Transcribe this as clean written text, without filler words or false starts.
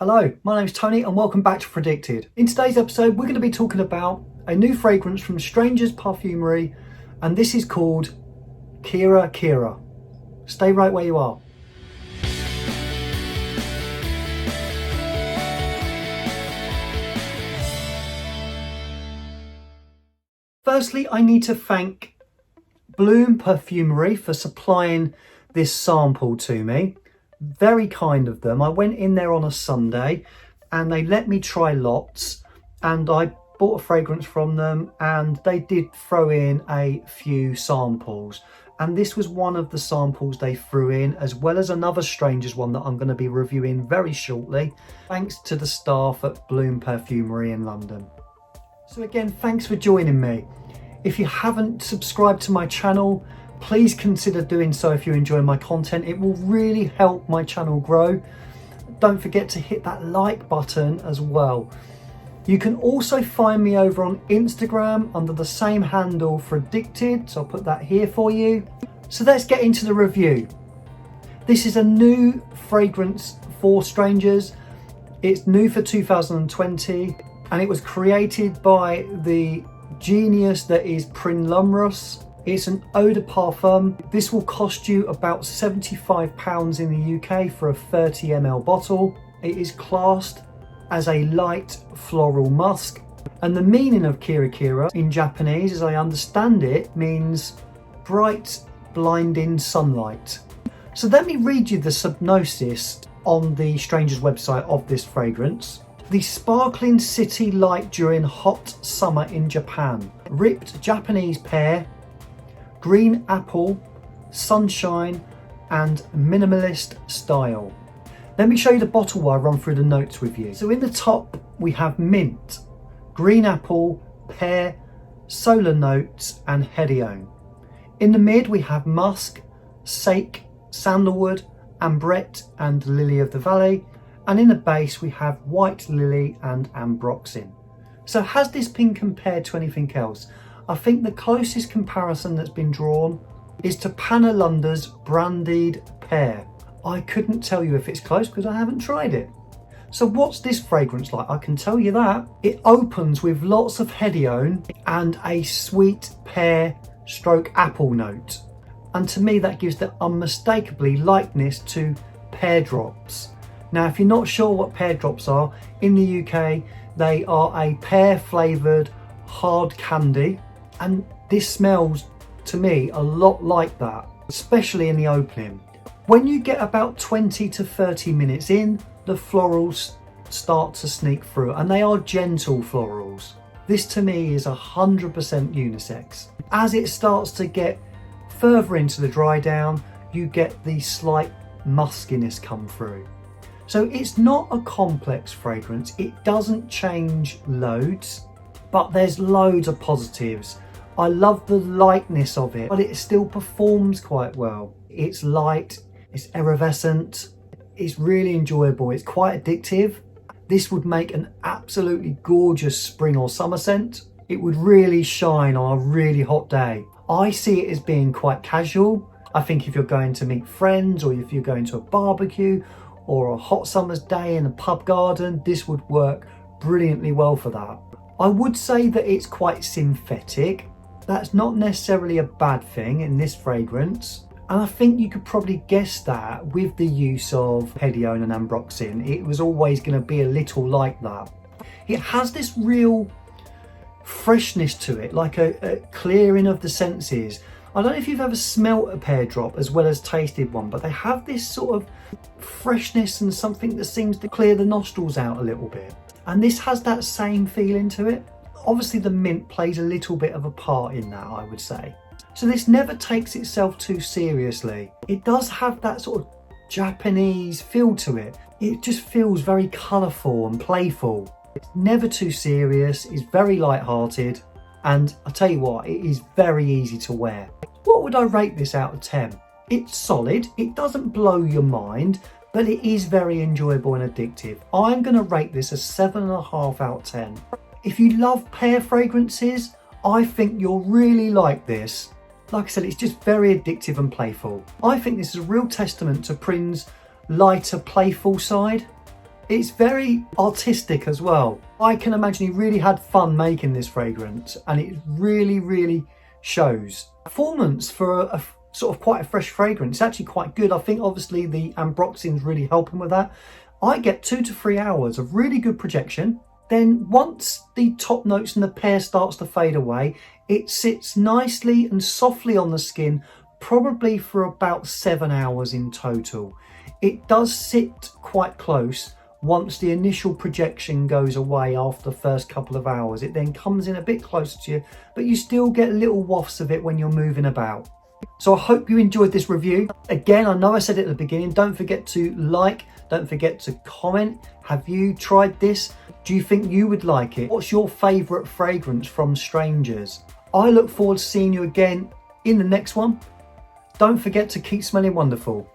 Hello, my name's Tony and welcome back to Fragdicted. In today's episode, we're going to be talking about a new fragrance from Strangers Parfumerie, and this is called Kira Kira. Stay right where you are. Firstly, I need to thank Bloom Parfumerie for supplying this sample to me. Very kind of them. I went in there on a Sunday and they let me try lots, and I bought a fragrance from them and they did throw in a few samples, and this was one of the samples they threw in, as well as another Strangers one that I'm going to be reviewing very shortly, thanks to the staff at Bloom Parfumerie in London. So again, thanks for joining me. If you haven't subscribed to my channel, please consider doing so if you enjoy my content. It will really help my channel grow. Don't forget to hit that like button as well. You can also find me over on Instagram under the same handle, Fragdicted, so I'll put that here for you. So let's get into the review. This is a new fragrance for Strangers. It's new for 2020 and it was created by the genius that is Prinlumrus. It's an eau de parfum. This will cost you about £75 in the UK for a 30 ml bottle. It is classed as a light floral musk. And the meaning of Kira Kira in Japanese, as I understand it, means bright, blinding sunlight. So let me read you the synopsis on the Strangers website of this fragrance. The sparkling city light during hot summer in Japan. Ripped Japanese pear, green apple, sunshine, and minimalist style. Let me show you the bottle while I run through the notes with you. So in the top, we have mint, green apple, pear, solar notes, and hedione. In the mid, we have musk, sake, sandalwood, ambrette, and lily of the valley. And in the base, we have white lily and ambroxan. So has this been compared to anything else? I think the closest comparison that's been drawn is to Panalunda's brandied pear. I couldn't tell you if it's close because I haven't tried it. So what's this fragrance like? I can tell you that. It opens with lots of hedione and a sweet pear stroke apple note. And to me that gives the unmistakably likeness to pear drops. Now if you're not sure what pear drops are, in the UK they are a pear flavoured hard candy. And this smells to me a lot like that, especially in the opening. When you get about 20 to 30 minutes in, the florals start to sneak through, and they are gentle florals. This to me is 100% unisex. As it starts to get further into the dry down, you get the slight muskiness come through. So it's not a complex fragrance. It doesn't change loads, but there's loads of positives. I love the lightness of it, but it still performs quite well. It's light, it's effervescent, it's really enjoyable, it's quite addictive. This would make an absolutely gorgeous spring or summer scent. It would really shine on a really hot day. I see it as being quite casual. I think if you're going to meet friends, or if you're going to a barbecue or a hot summer's day in a pub garden, this would work brilliantly well for that. I would say that it's quite synthetic. That's not necessarily a bad thing in this fragrance. And I think you could probably guess that with the use of hedione and ambroxan, it was always going to be a little like that. It has this real freshness to it, like a clearing of the senses. I don't know if you've ever smelt a pear drop as well as tasted one, but they have this sort of freshness and something that seems to clear the nostrils out a little bit. And this has that same feeling to it. Obviously the mint plays a little bit of a part in that, I would say. So this never takes itself too seriously. It does have that sort of Japanese feel to it. It just feels very colourful and playful. It's never too serious, it's very light-hearted, and I tell you what, it is very easy to wear. What would I rate this out of 10? It's solid, it doesn't blow your mind, but it is very enjoyable and addictive. I'm going to rate this a 7.5 out of 10. If you love pear fragrances, I think you'll really like this. Like I said, it's just very addictive and playful. I think this is a real testament to Prin's lighter, playful side. It's very artistic as well. I can imagine he really had fun making this fragrance, and it really shows. Performance for a sort of quite a fresh fragrance, it's actually quite good. I think obviously the ambroxan's really helping with that. I get 2 to 3 hours of really good projection. Then once the top notes and the pear starts to fade away, it sits nicely and softly on the skin, probably for about 7 hours in total. It does sit quite close. Once the initial projection goes away after the first couple of hours, it then comes in a bit closer to you, but you still get little wafts of it when you're moving about. So I hope you enjoyed this review. Again, I know I said it at the beginning, don't forget to like, don't forget to comment. Have you tried this? Do you think you would like it? What's your favourite fragrance from Strangers? I look forward to seeing you again in the next one. Don't forget to keep smelling wonderful.